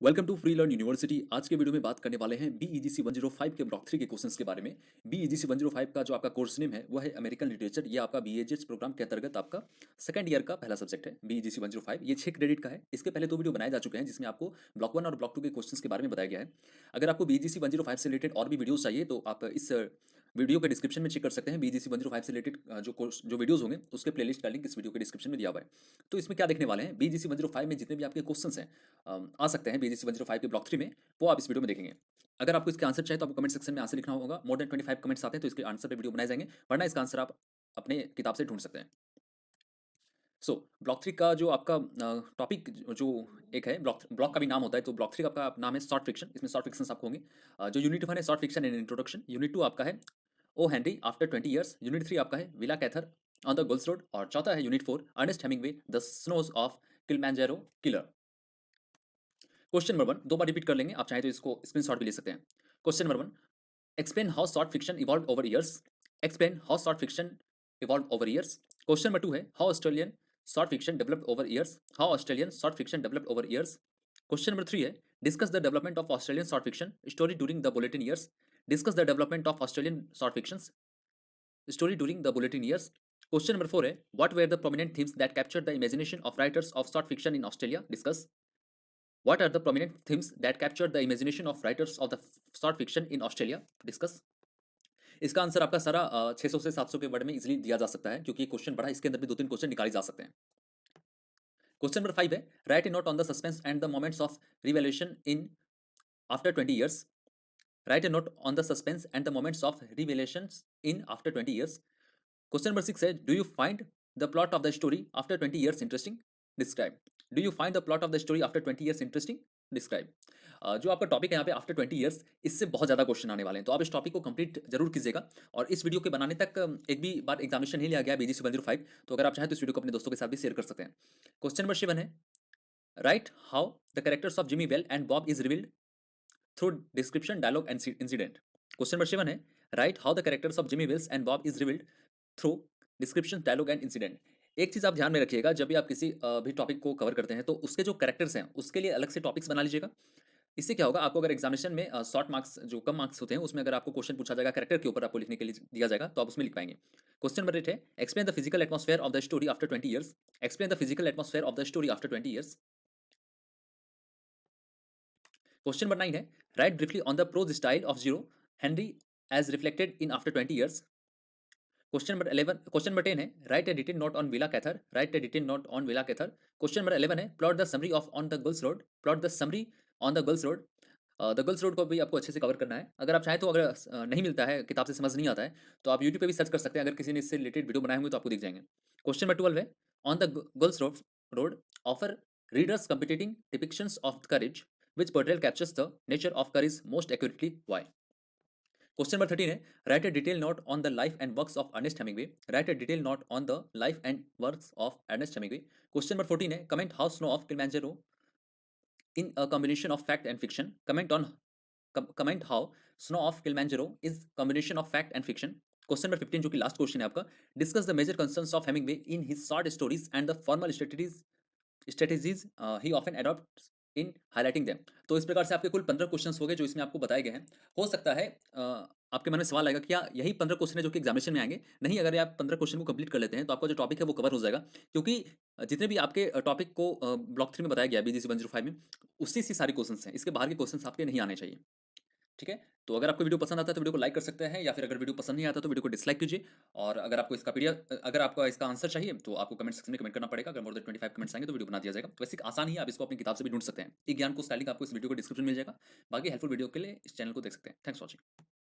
Welcome to free learn university. आज के video में बात करने वाले हैं बीईजीसी 105 के ब्लॉक 3 के क्वेश्चंस के बारे में। बीईजीसी 105 का जो आपका कोर्स नेम है वह है अमेरिकन लिटरेचर। ये आपका बीएचएस प्रोग्राम के अंतर्गत आपका सेकंड ईयर का पहला सब्जेक्ट है बीईजीसी 105। ये 6 क्रेडिट का है। इसके पहले 2 वीडियो बनाए जा चुके हैं जिसमें आपको ब्लॉक 1 और ब्लॉक 2 के क्वेश्चंस के बारे में बताया गया है। अगर आपको बीईजीसी 105 से रिलेटेड और भी वीडियोस चाहिए तो आप इस वीडियो के डिस्क्रिप्शन में चेक कर सकते हैं। बीईजीसी 105 से रिलेटेड जो वीडियोस होंगे उसके प्लेलिस्ट का लिंक इस वीडियो के डिस्क्रिप्शन में दिया हुआ है। तो इसमें क्या देखने वाले हैं, बीईजीसी 105 में जितने भी आपके क्वेश्चंस हैं आ सकते हैं बीजीसी 105 के ब्लॉक 3 में, वो आप इस वीडियो में देखेंगे। अगर आपको इसके आंसर चाहिए तो आपको कमेंट सेक्शन में आंसर लिखना होगा। मोर देन 25 कमेंट्स आते हैं तो इसके आंसर पे वीडियो बनाए जाएंगे, वरना इसका आंसर आप अपने किताब से ढूंढ सकते हैं। सो ब्लॉक 3 का जो आपका टॉपिक जो एक है, ब्लॉक ब्लॉक का भी नाम होता है, तो ब्लॉक 3 का आपका नाम है शॉर्ट फिक्शन। इसमें शॉर्ट फिक्शन आपको होंगे। जो यूनिट 1 है short fiction and introduction, unit 2 आपका है O Henry after 20 years, unit 3 आपका है Willa Cather on the gull's road, और चौथा है unit 4 Ernest Hemingway the snows of Kilimanjaro killer. Question number 1 दो बार रिपीट कर लेंगे, आप चाहे तो इसको स्क्रीनशॉट भी ले सकते हैं। Question number 1, explain how short fiction evolve over years. Explain how short fiction evolve over years. Question number 2 है how Australian short fiction developed over years. How Australian short fiction developed over years. Question number 3 है discuss the development of Australian short fiction story during the bulletin years. Discuss the development of Australian short fiction story during the bulletin years. Question number 4 है what were the prominent themes that captured the imagination of writers of short fiction in Australia. Discuss what are the prominent themes that captured the imagination of writers of the short fiction in Australia? Discuss. इसका answer आपका सारा 600 से 700 के word में easily दिया जा सकता है, क्योंकि क्वेश्चन बड़ा है, इसके अंदर भी 2-3 क्वेश्चन निकाले जा सकते हैं। क्वेश्चन नंबर 5 है write a note on the suspense and the moments of revelation in after 20 years. Write a note on the suspense and the moments of revelations in after 20 years. Question number 6 है do you find the plot of the story after 20 years interesting. Describe. Do you find the plot of the story after 20 years interesting. Describe. जो आपका topic है यहाँ पे after 20 years, इससे बहुत ज़्यादा question आने वाले हैं, तो आप इस टॉपिक को कंप्लीट जरूर कीजिएगा। और इस वीडियो के बनाने तक एक भी बार एग्जामिनेशन नहीं लिया गया बीजीसी 105, तो अगर आप चाहें तो इस वीडियो को अपने दोस्तों के साथ भी शेयर कर सकते हैं। क्वेश्चन नंबर 7 है write how the characters of Jimmy Well and Bob is revealed through description dialogue and incident. Question number 7 है write how the characters of Jimmy Wells and Bob is revealed through description dialogue and incident. एक चीज आप ध्यान में रखिएगा, जब भी आप किसी भी टॉपिक को कवर करते हैं तो उसके जो कैरेक्टर्स हैं उसके लिए अलग से टॉपिक्स बना लीजिएगा। इससे क्या होगा, आपको अगर एग्जामिनेशन में शॉर्ट मार्क्स जो कम मार्क्स होते हैं उसमें अगर आपको क्वेश्चन पूछा जाएगा कैरेक्टर के ऊपर आपको लिखने के लिए दिया जाएगा तो आप उसमें लिख पाएंगे। क्वेश्चन नंबर 8 है explain the physical atmosphere of the story after 20 years. Explain the physical atmosphere of the story after 20 years. Question number 9 है write briefly on the prose style of जीरो Henry as reflected in after 20 years. Question number 10 है write a detail note on Willa Cather. Write a detail note on Willa Cather. Question number 11 है plot the summary of on the girls road. Plot the summary on the girls road. The girls road को भी आपको अच्छे से cover करना है। अगर आप चाहें तो, अगर नहीं मिलता है, किताब से समझ नहीं आता है, तो आप यूट्यूब पे भी सर्च कर सकते हैं। अगर किसी ने इससे रिलेटेड वीडियो बनाए होंगे तो आपको दिख जाएंगे। क्वेश्चन नंबर 12 है on the girls road offer readers competing depictions of courage which portrayal captures the nature of courage most accurately why. Question number 13 है write a detail note on the life and works of Ernest Hemingway. Write a detail note on the life and works of Ernest Hemingway. Question number 14 है comment how snow of Kilimanjaro in a combination of fact and fiction. Comment how Snow of Kilimanjaro is combination of fact and fiction. Question number 15 जो कि last question है आपका, discuss the major concerns of Hemingway in his short stories and the formal strategies he often adopts in highlighting them. तो इस प्रकार से आपके कुल 15 क्वेश्चंस हो गए जो इसमें आपको बताए गए हैं। हो सकता है आपके मन में सवाल आएगा कि क्या यही 15 क्वेश्चन है जो कि एग्जामिनेशन में आएंगे? नहीं, अगर आप 15 क्वेश्चन को कंप्लीट कर लेते हैं तो आपका जो टॉपिक है वो कवर हो जाएगा, क्योंकि जितने भी आपके टॉपिक को ब्लॉक 3 में बताया गया बीजीसी 105 में, उसी से सारे क्वेश्चंस हैं। इसके बाहर के क्वेश्चंस आपके नहीं आने चाहिए। ठीक है, तो अगर आपको वीडियो पसंद आता है तो वीडियो को लाइक कर सकते हैं, या फिर अगर वीडियो पसंद नहीं आता तो वीडियो को डिसलाइक कीजिए। और अगर आपको इसका पीडीएफ, अगर आपका इसका आंसर चाहिए तो आपको कमेंट सेक्शन में कमेंट करना पड़ेगा। अगर मोर देन 25 कमेंट्स आएंगे तो वीडियो बना दिया जाएगा। तो वैसे आसान ही है, आप इसको अपनी किताब से भी ढूंढ सकते हैं। एक ज्ञान को स्टाइलिंग आपको इस वीडियो को डिस्क्रिप्शन मिल जाएगा। बाकी हेल्पफुल वीडियो के लिए इस चैनल को देख सकते हैं। Thanks for watching.